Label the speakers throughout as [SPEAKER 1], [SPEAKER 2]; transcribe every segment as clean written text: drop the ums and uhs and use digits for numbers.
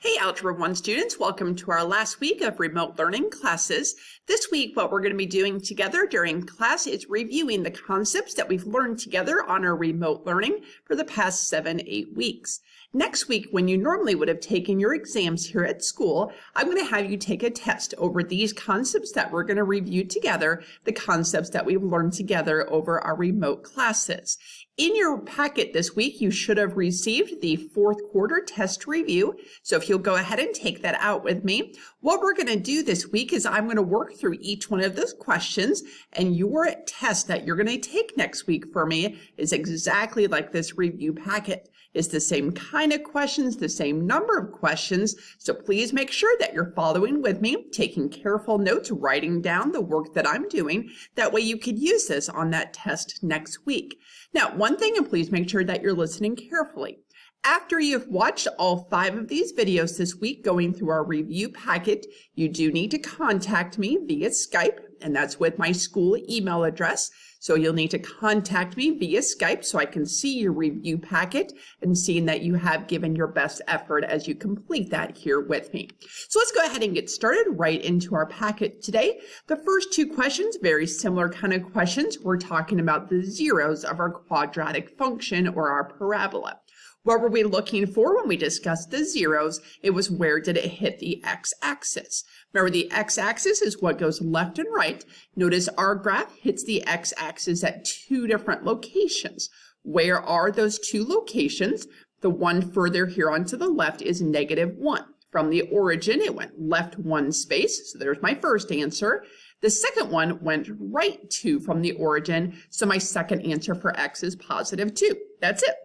[SPEAKER 1] Hey, Algebra 1 students, welcome to our last week of remote learning classes. This week, what we're going to be doing together during class is reviewing the concepts that we've learned together on our remote learning for the past 7-8 weeks. Next week, when you normally would have taken your exams here at school, I'm going to have you take a test over these concepts that we're going to review together, the concepts that we've learned together over our remote classes. In your packet this week, you should have received the fourth quarter test review. So if you'll go ahead and take that out with me, what we're going to do this week is I'm going to work through each one of those questions, and your test that you're going to take next week for me is exactly like this review packet. It's the same kind of questions, the same number of questions. So please make sure that you're following with me, taking careful notes, writing down the work that I'm doing. That way you could use this on that test next week. Now, one thing, and please make sure that you're listening carefully. After you've watched all 5 of these videos this week going through our review packet, you do need to contact me via Skype, and that's with my school email address. So you'll need to contact me via Skype so I can see your review packet and seeing that you have given your best effort as you complete that here with me. So let's go ahead and get started right into our packet today. The first 2 questions, very similar kind of questions. We're talking about the zeros of our quadratic function or our parabola. What were we looking for when we discussed the zeros? It was where did it hit the x-axis. Remember, the x-axis is what goes left and right. Notice our graph hits the x-axis at 2 different locations. Where are those 2 locations? The one further here onto the left is -1. From the origin, it went left 1 space, so there's my first answer. The second one went right 2 from the origin, so my second answer for x is +2. That's it.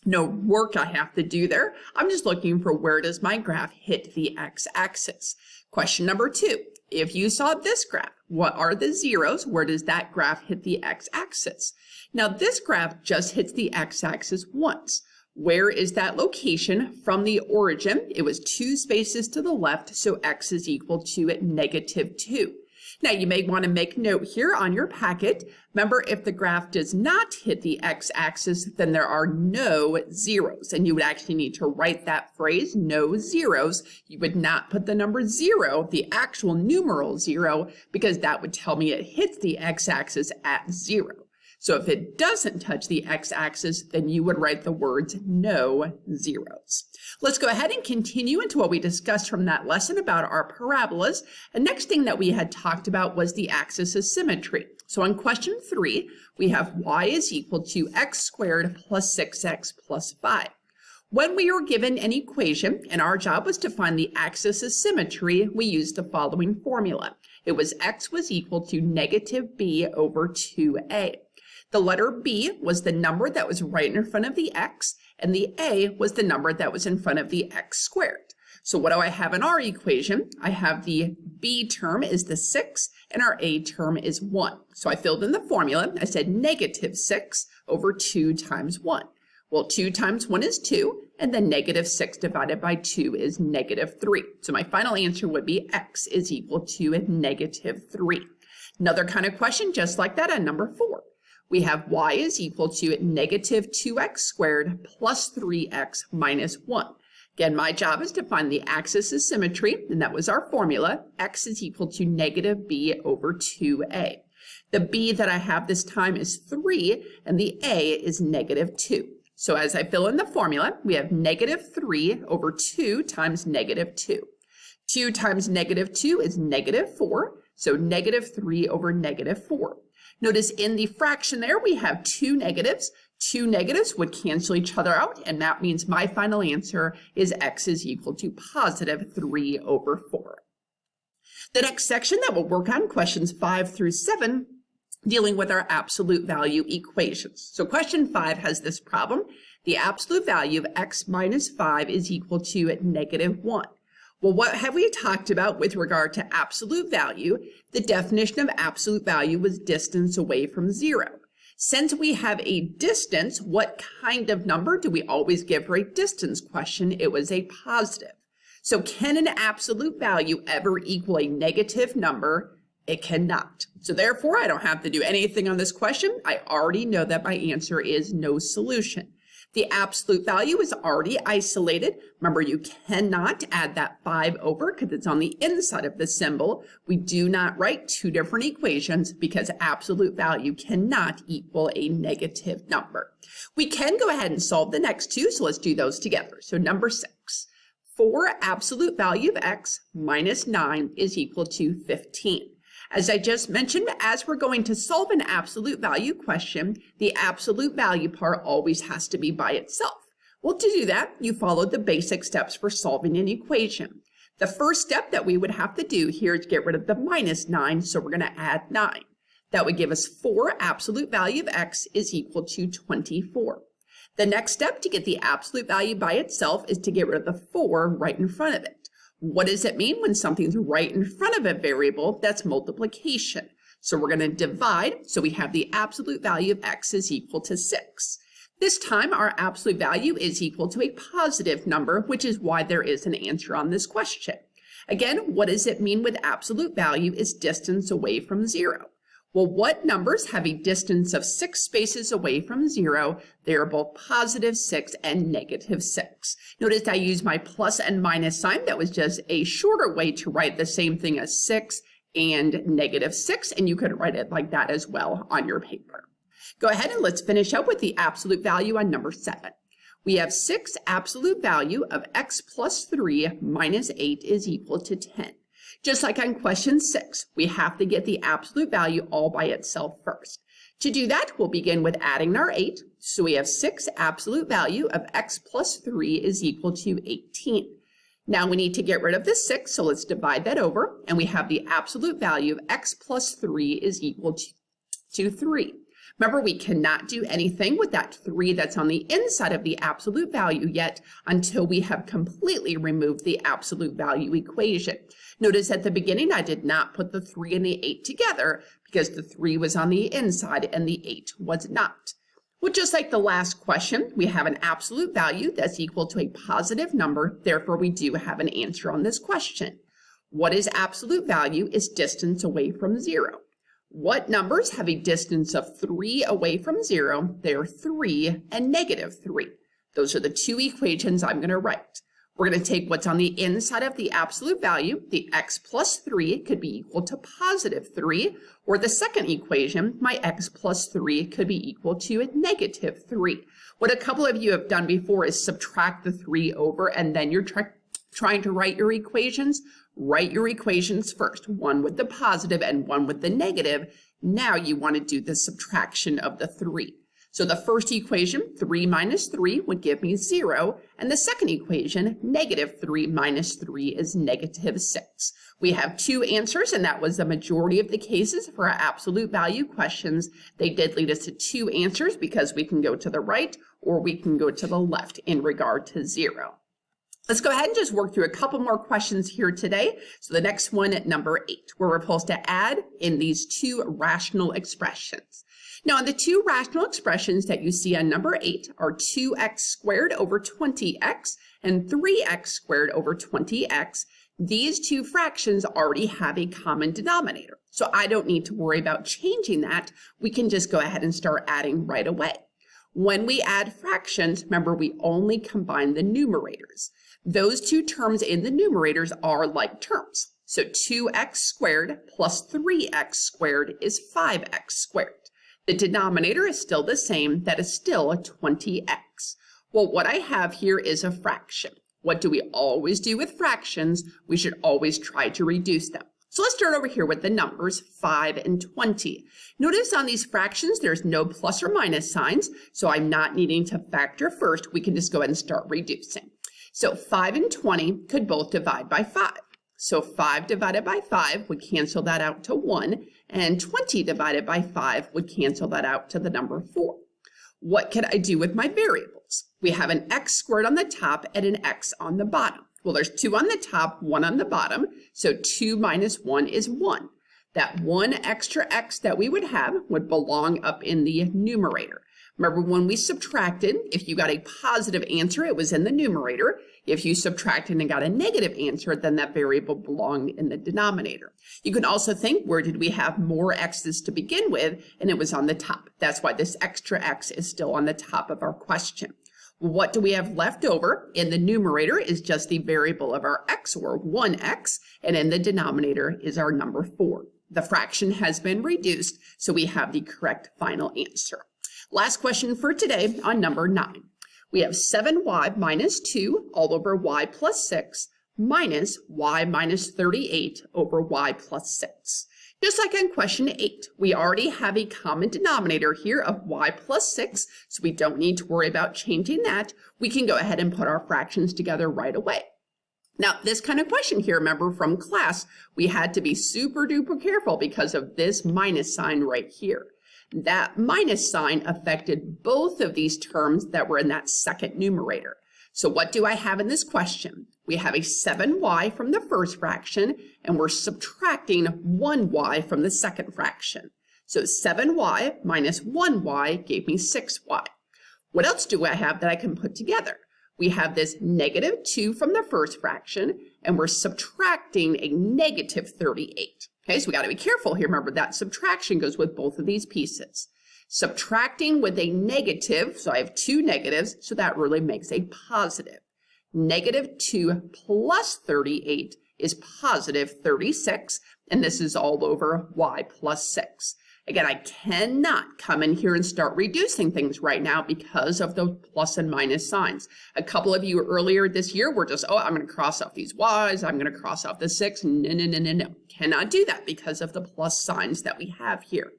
[SPEAKER 1] No work I have to do there. I'm just looking for where does my graph hit the x-axis. Question number 2. If you saw this graph, what are the zeros? Where does that graph hit the x-axis? Now this graph just hits the x-axis once. Where is that location from the origin? It was 2 spaces to the left, so x is equal to -2. Now, you may want to make note here on your packet. Remember, if the graph does not hit the x-axis, then there are no zeros. And you would actually need to write that phrase, no zeros. You would not put the number 0, the actual numeral 0, because that would tell me it hits the x-axis at 0. So if it doesn't touch the x-axis, then you would write the words no zeros. Let's go ahead and continue into what we discussed from that lesson about our parabolas. The next thing that we had talked about was the axis of symmetry. So on question 3, we have y is equal to x squared plus 6x plus 5. When we were given an equation and our job was to find the axis of symmetry, we used the following formula. It was x was equal to -b over 2a. The letter b was the number that was right in front of the x, and the a was the number that was in front of the x squared. So what do I have in our equation? I have the b term is the 6, and our a term is 1. So I filled in the formula. I said -6 over 2 times 1. Well, 2 times 1 is 2, and then -6 divided by 2 is -3. So my final answer would be x is equal to -3. Another kind of question just like that on number 4. We have y is equal to -2x squared plus 3x minus 1. Again, my job is to find the axis of symmetry, and that was our formula. X is equal to -b over 2a. The b that I have this time is 3, and the a is -2. So as I fill in the formula, we have -3 over 2 times -2. 2 times -2 is -4, so -3 over -4. Notice in the fraction there, we have 2 negatives. 2 negatives would cancel each other out, and that means my final answer is x is equal to +3 over 4. The next section that we'll work on, questions 5 through 7, dealing with our absolute value equations. So question 5 has this problem. The absolute value of x minus 5 is equal to -1. Well, what have we talked about with regard to absolute value? The definition of absolute value was distance away from 0. Since we have a distance, what kind of number do we always give for a distance question? It was a positive. So can an absolute value ever equal a negative number? It cannot. So therefore, I don't have to do anything on this question. I already know that my answer is no solution. The absolute value is already isolated. Remember, you cannot add that 5 over because it's on the inside of the symbol. We do not write two different equations because absolute value cannot equal a negative number. We can go ahead and solve the next two, so let's do those together. So number 6, 4 absolute value of x minus 9 is equal to 15. As I just mentioned, as we're going to solve an absolute value question, the absolute value part always has to be by itself. Well, to do that, you follow the basic steps for solving an equation. The first step that we would have to do here is get rid of the minus 9, so we're going to add 9. That would give us 4 absolute value of x is equal to 24. The next step to get the absolute value by itself is to get rid of the 4 right in front of it. What does it mean when something's right in front of a variable? That's multiplication. So we're going to divide, so we have the absolute value of x is equal to 6. This time our absolute value is equal to a positive number, which is why there is an answer on this question. Again, what does it mean with absolute value is distance away from 0? Well, what numbers have a distance of 6 spaces away from 0? They are both positive 6 and negative 6. Notice I used my plus and minus sign. That was just a shorter way to write the same thing as 6 and negative 6, and you could write it like that as well on your paper. Go ahead and let's finish up with the absolute value on number 7. We have 6 absolute value of x plus 3 minus 8 is equal to 10. Just like on question 6, we have to get the absolute value all by itself first. To do that, we'll begin with adding our 8. So we have 6 absolute value of x plus 3 is equal to 18. Now we need to get rid of the 6, so let's divide that over, and we have the absolute value of x plus 3 is equal to 3. Remember, we cannot do anything with that 3 that's on the inside of the absolute value yet until we have completely removed the absolute value equation. Notice at the beginning, I did not put the 3 and the 8 together because the 3 was on the inside and the 8 was not. Well, just like the last question, we have an absolute value that's equal to a positive number. Therefore, we do have an answer on this question. What is absolute value is distance away from 0. What numbers have a distance of 3 away from 0? They're 3 and negative 3. Those are the two equations I'm going to write. We're going to take what's on the inside of the absolute value. The x plus 3 could be equal to positive 3, or the second equation, my x plus 3 could be equal to a negative 3. What a couple of you have done before is subtract the 3 over, and then you're trying to write your equations. Write your equations first, one with the positive and one with the negative. Now you want to do the subtraction of the 3. So the first equation, 3 minus 3, would give me 0. And the second equation, negative 3 minus 3 is negative 6. We have two answers, and that was the majority of the cases for our absolute value questions. They did lead us to two answers because we can go to the right or we can go to the left in regard to 0. Let's go ahead and just work through a couple more questions here today. So the next one at number 8, where we're supposed to add in these two rational expressions. Now, the two rational expressions that you see on number 8 are 2x squared over 20x and 3x squared over 20x. These two fractions already have a common denominator, so I don't need to worry about changing that. We can just go ahead and start adding right away. When we add fractions, remember, we only combine the numerators. Those two terms in the numerators are like terms. So 2x squared plus 3x squared is 5x squared. The denominator is still the same, that is still 20x. Well, what I have here is a fraction. What do we always do with fractions? We should always try to reduce them. So let's start over here with the numbers 5 and 20. Notice on these fractions, there's no plus or minus signs, so I'm not needing to factor first. We can just go ahead and start reducing. So 5 and 20 could both divide by 5. So 5 divided by 5 would cancel that out to 1, and 20 divided by 5 would cancel that out to the number 4. What could I do with my variables? We have an x squared on the top and an x on the bottom. Well, there's 2 on the top, 1 on the bottom, so 2 minus 1 is 1. That one extra x that we would have would belong up in the numerator. Remember, when we subtracted, if you got a positive answer, it was in the numerator. If you subtracted and got a negative answer, then that variable belonged in the denominator. You can also think, where did we have more x's to begin with? And it was on the top. That's why this extra x is still on the top of our question. What do we have left over? In the numerator is just the variable of our x, or 1x, and in the denominator is our number 4. The fraction has been reduced, so we have the correct final answer. Last question for today on number 9. We have 7y minus 2 all over y plus 6 minus y minus 38 over y plus 6. Just like in question 8, we already have a common denominator here of y plus 6, so we don't need to worry about changing that. We can go ahead and put our fractions together right away. Now, this kind of question here, remember from class, we had to be super duper careful because of this minus sign right here. That minus sign affected both of these terms that were in that second numerator. So what do I have in this question? We have a 7y from the first fraction, and we're subtracting 1y from the second fraction. So 7y minus 1y gave me 6y. What else do I have that I can put together? We have this negative 2 from the first fraction, and we're subtracting a negative 38. Okay, so we got to be careful here. Remember, that subtraction goes with both of these pieces. Subtracting with a negative, so I have two negatives, so that really makes a positive. Negative 2 plus 38 is positive 36, and this is all over y plus 6. Again, I cannot come in here and start reducing things right now because of the plus and minus signs. A couple of you earlier this year were just, oh, I'm going to cross off these y's, I'm going to cross off the 6. No. Cannot do that because of the plus signs that we have here.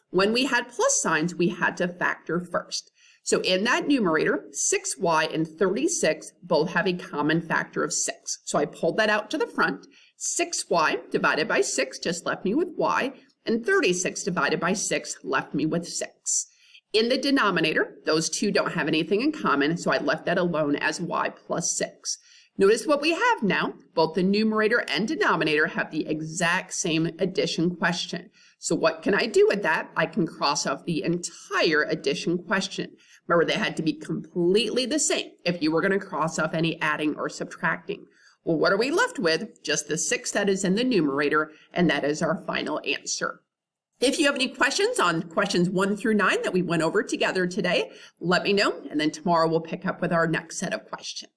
[SPEAKER 1] When we had plus signs, we had to factor first. So in that numerator, 6y and 36 both have a common factor of 6. So I pulled that out to the front. 6y divided by 6 just left me with y, and 36 divided by 6 left me with 6. In the denominator, those two don't have anything in common, so I left that alone as y plus 6. Notice what we have now. Both the numerator and denominator have the exact same addition question. So what can I do with that? I can cross off the entire addition question. Remember, they had to be completely the same if you were going to cross off any adding or subtracting. Well, what are we left with? Just the 6 that is in the numerator, and that is our final answer. If you have any questions on questions 1 through 9 that we went over together today, let me know, and then tomorrow we'll pick up with our next set of questions.